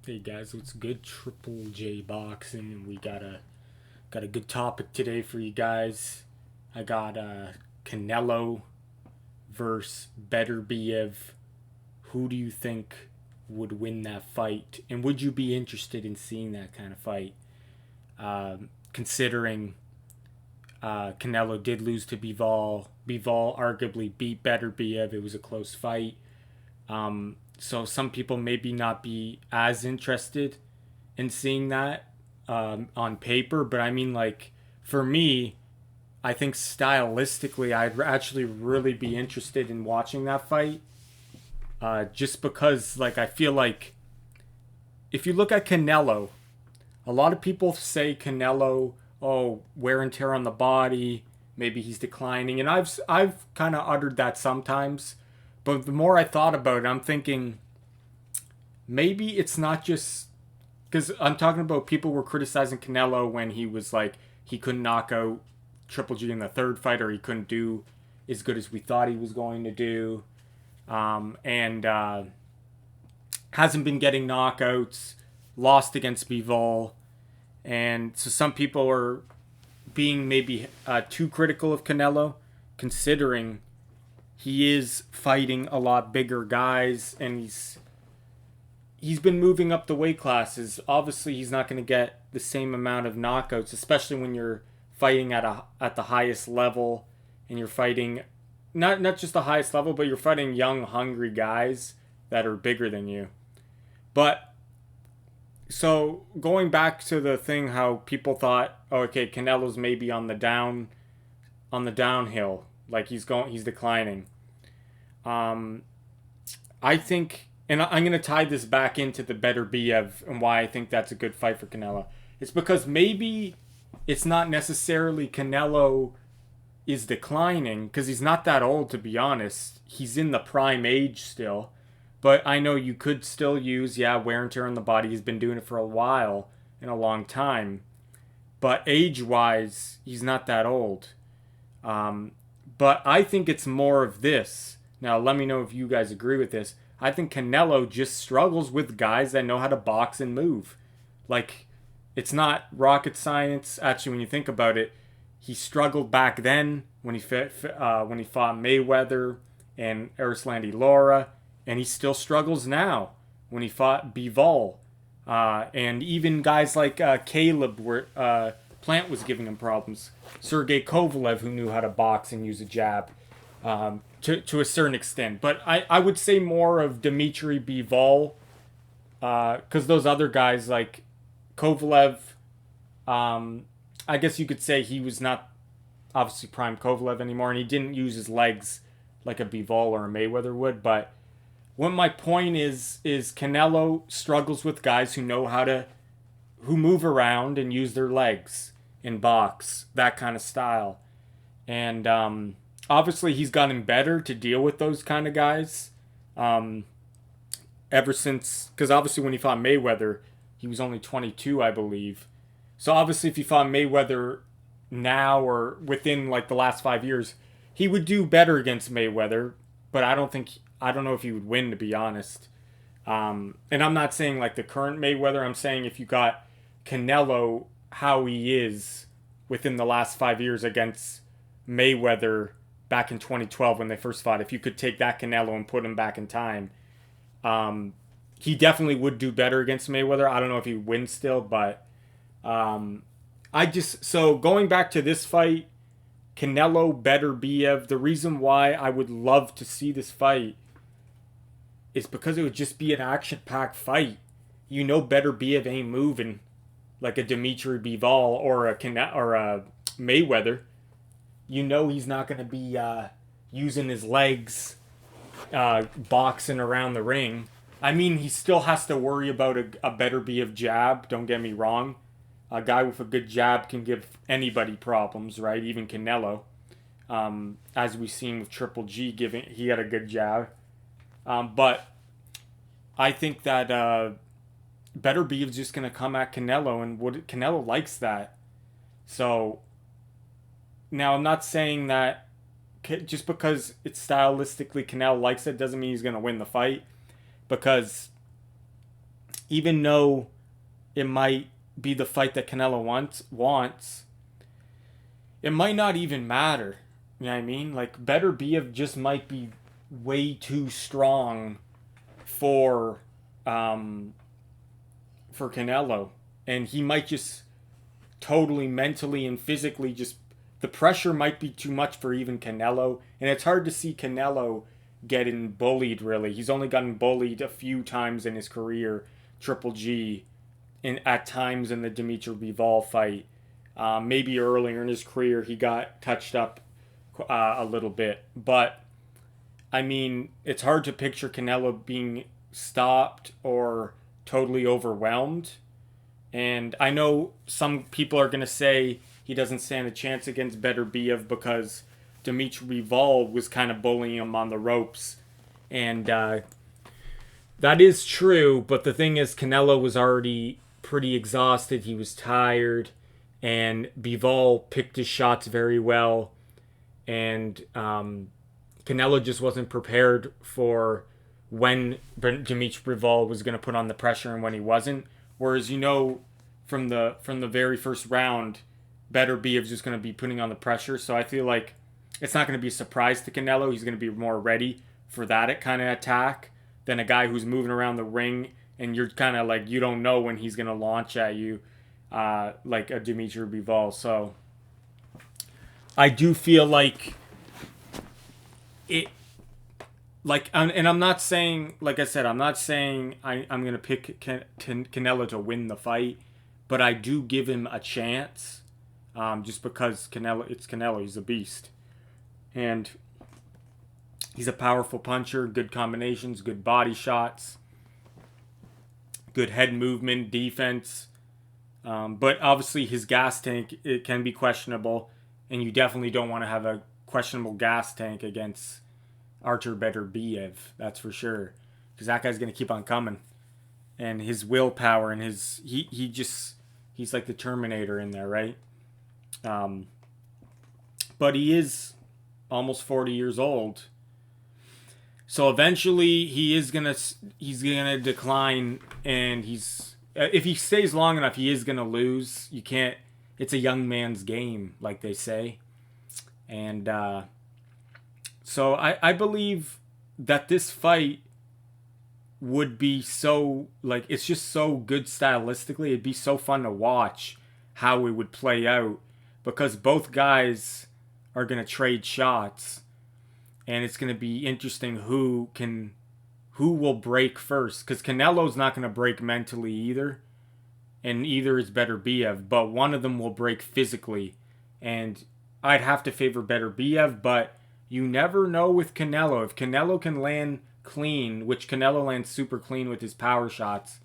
Hey guys, what's good? Triple J Boxing, and we got a good topic today for you guys. I got Canelo versus Beterbiev. Who do you think would win that fight? And would you be interested in seeing that kind of fight? Considering Canelo did lose to Bivol. Bivol arguably beat Beterbiev. It was a close fight. So some people maybe not be as interested in seeing that on paper, but I mean, like, for me, I think stylistically, I'd actually really be interested in watching that fight. Just because, like, I feel like if you look at Canelo, a lot of people say Canelo, oh, wear and tear on the body, maybe he's declining, and I've kind of uttered that sometimes. But the more I thought about it, I'm thinking maybe it's not just because I'm talking about people were criticizing Canelo when he was like he couldn't knock out Triple G in the third fight, or he couldn't do as good as we thought he was going to do, and hasn't been getting knockouts, lost against Bivol, and so some people are being maybe too critical of Canelo, considering he is fighting a lot bigger guys, and he's been moving up the weight classes. Obviously, he's not going to get the same amount of knockouts, especially when you're fighting at the highest level, and you're fighting not just the highest level, but you're fighting young, hungry guys that are bigger than you. But so going back to the thing, how people thought, oh, okay, Canelo's maybe on the downhill, like he's declining. Um, I think, and I'm going to tie this back into the Beterbiev and why I think that's a good fight for Canelo. It's because maybe it's not necessarily Canelo is declining, because he's not that old, to be honest. He's in the prime age still. But I know you could still use, yeah, wear and tear on the body. He's been doing it for a while, in a long time. But age-wise, he's not that old. But I think it's more of this. Now, let me know if you guys agree with this. I think Canelo just struggles with guys that know how to box and move. Like, it's not rocket science. Actually, when you think about it, he struggled back then when he fought Mayweather and Erislandy Lara, and he still struggles now when he fought Bivol. And even guys like Caleb, where Plant was giving him problems. Sergey Kovalev, who knew how to box and use a jab, to a certain extent. But I would say more of Dmitry Bivol, because those other guys like Kovalev, I guess you could say he was not obviously prime Kovalev anymore, and he didn't use his legs like a Bivol or a Mayweather would. But what my point is Canelo struggles with guys who move around and use their legs in box, that kind of style. And obviously he's gotten better to deal with those kind of guys. Ever since, because obviously when he fought Mayweather, he was only 22, I believe. So obviously if he fought Mayweather now or within like the last 5 years, he would do better against Mayweather. But I don't know if he would win, to be honest. And I'm not saying like the current Mayweather. I'm saying if you got Canelo, how he is within the last 5 years against Mayweather back in 2012 when they first fought. If you could take that Canelo and put him back in time, he definitely would do better against Mayweather. I don't know if he would win still, but so going back to this fight, Canelo Beterbiev, the reason why I would love to see this fight is because it would just be an action-packed fight. You know Beterbiev ain't moving like a Dmitry Bivol or a Mayweather. You know he's not going to be using his legs, boxing around the ring. I mean, he still has to worry about a Beterbiev jab, don't get me wrong. A guy with a good jab can give anybody problems, right? Even Canelo. As we've seen with Triple G, he had a good jab. But I think that Beterbiev's just going to come at Canelo, and Canelo likes that. So now I'm not saying that just because it's stylistically Canelo likes it doesn't mean he's going to win the fight, because even though it might be the fight that Canelo wants, it might not even matter. You know what I mean? Like, Beterbiev just might be way too strong for um, for Canelo, and he might just totally mentally and physically just, the pressure might be too much for even Canelo, and it's hard to see Canelo getting bullied. Really, he's only gotten bullied a few times in his career, Triple G, in at times in the Dimitri Bivol fight. Maybe earlier in his career he got touched up a little bit, but I mean, it's hard to picture Canelo being stopped or totally overwhelmed. And I know some people are going to say he doesn't stand a chance against Beterbiev because Dimitri Bivol was kind of bullying him on the ropes. And that is true, but the thing is, Canelo was already pretty exhausted. He was tired, and Bivol picked his shots very well. And Canelo just wasn't prepared for when Dimitri Bivol was going to put on the pressure and when he wasn't. Whereas, from the very first round, Beterbiev's just going to be putting on the pressure. So I feel like it's not going to be a surprise to Canelo. He's going to be more ready for that kind of attack than a guy who's moving around the ring and you're kind of like, you don't know when he's going to launch at you, like a Dimitri Bivol. So I do feel like it, like, and I'm not saying, like I said, I'm not saying I'm going to pick Canelo to win the fight, but I do give him a chance, just because it's Canelo. He's a beast. And he's a powerful puncher, good combinations, good body shots, good head movement, defense. But obviously his gas tank, it can be questionable, and you definitely don't want to have a questionable gas tank against Artur Beterbiev, that's for sure, because that guy's gonna keep on coming, and his willpower and he's like the Terminator in there, right? But he is almost 40 years old, so eventually he's gonna decline, and if he stays long enough, he is gonna lose. You can't. It's a young man's game, like they say, and so I believe that this fight would be so, like, it's just so good stylistically. It'd be so fun to watch how it would play out, because both guys are going to trade shots, and it's going to be interesting who will break first, because Canelo's not going to break mentally either, and either is Beterbiev, but one of them will break physically, and I'd have to favor Beterbiev, but you never know with Canelo. If Canelo can land clean, which Canelo lands super clean with his power shots,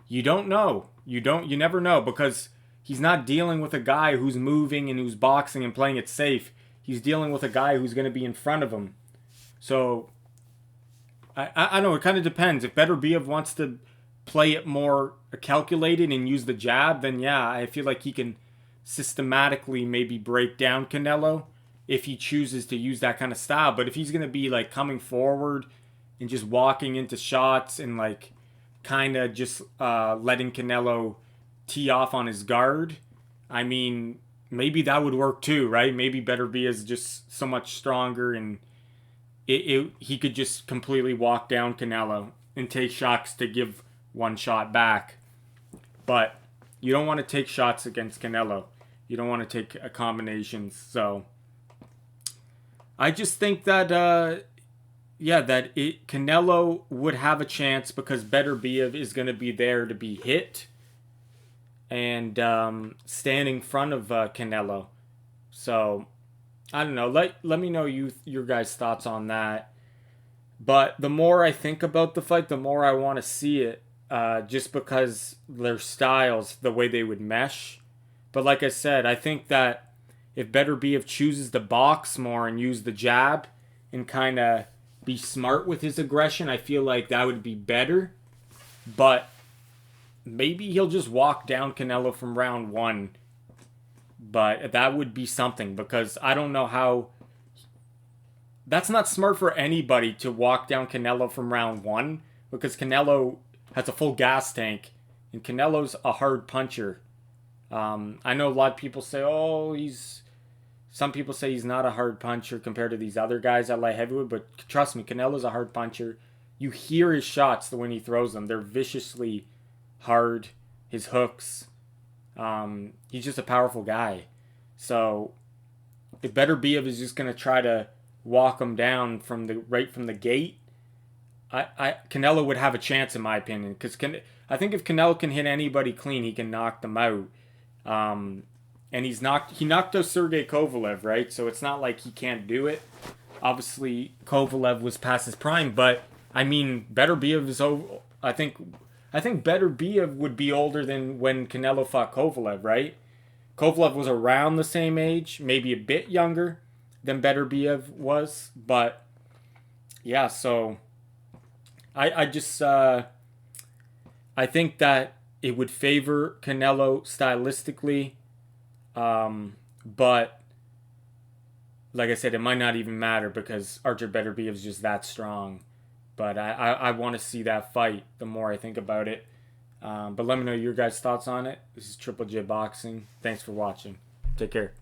you don't know. You never know, because he's not dealing with a guy who's moving and who's boxing and playing it safe. He's dealing with a guy who's going to be in front of him. So I know, it kind of depends. If Beterbiev wants to play it more calculated and use the jab, then yeah, I feel like he can systematically maybe break down Canelo if he chooses to use that kind of style. But if he's going to be like coming forward and just walking into shots and like kind of just letting Canelo tee off on his guard, I mean, maybe that would work too, right? Maybe Beterbiev is just so much stronger, and he could just completely walk down Canelo and take shots to give one shot back. But you don't want to take shots against Canelo. You don't want to take combinations. So I just think that Canelo would have a chance, because Beterbiev is going to be there to be hit and stand in front of Canelo. So I don't know. Let me know your guys' thoughts on that. But the more I think about the fight, the more I want to see it, just because their styles, the way they would mesh. But like I said, I think that if Beterbiev chooses to box more and use the jab and kind of be smart with his aggression, I feel like that would be better. But maybe he'll just walk down Canelo from round one. But that would be something, because I don't know how... That's not smart for anybody to walk down Canelo from round one, because Canelo has a full gas tank, and Canelo's a hard puncher. I know a lot of people say, oh, he's. Some people say he's not a hard puncher compared to these other guys at light heavyweight, but trust me, Canelo's a hard puncher. You hear his shots when he throws them; they're viciously hard. His hooks. He's just a powerful guy. So if Beterbiev is just gonna try to walk him down from the gate, Canelo would have a chance in my opinion, because I think if Canelo can hit anybody clean, he can knock them out. And he knocked out Sergey Kovalev, right? So it's not like he can't do it. Obviously, Kovalev was past his prime, but I mean, Beterbiev is over. I think Beterbiev would be older than when Canelo fought Kovalev, right? Kovalev was around the same age, maybe a bit younger than Beterbiev was, but yeah. So I just I think that it would favor Canelo stylistically, but like I said, it might not even matter because Artur Beterbiev is just that strong. But I want to see that fight the more I think about it. But let me know your guys' thoughts on it. This is Triple J Boxing. Thanks for watching. Take care.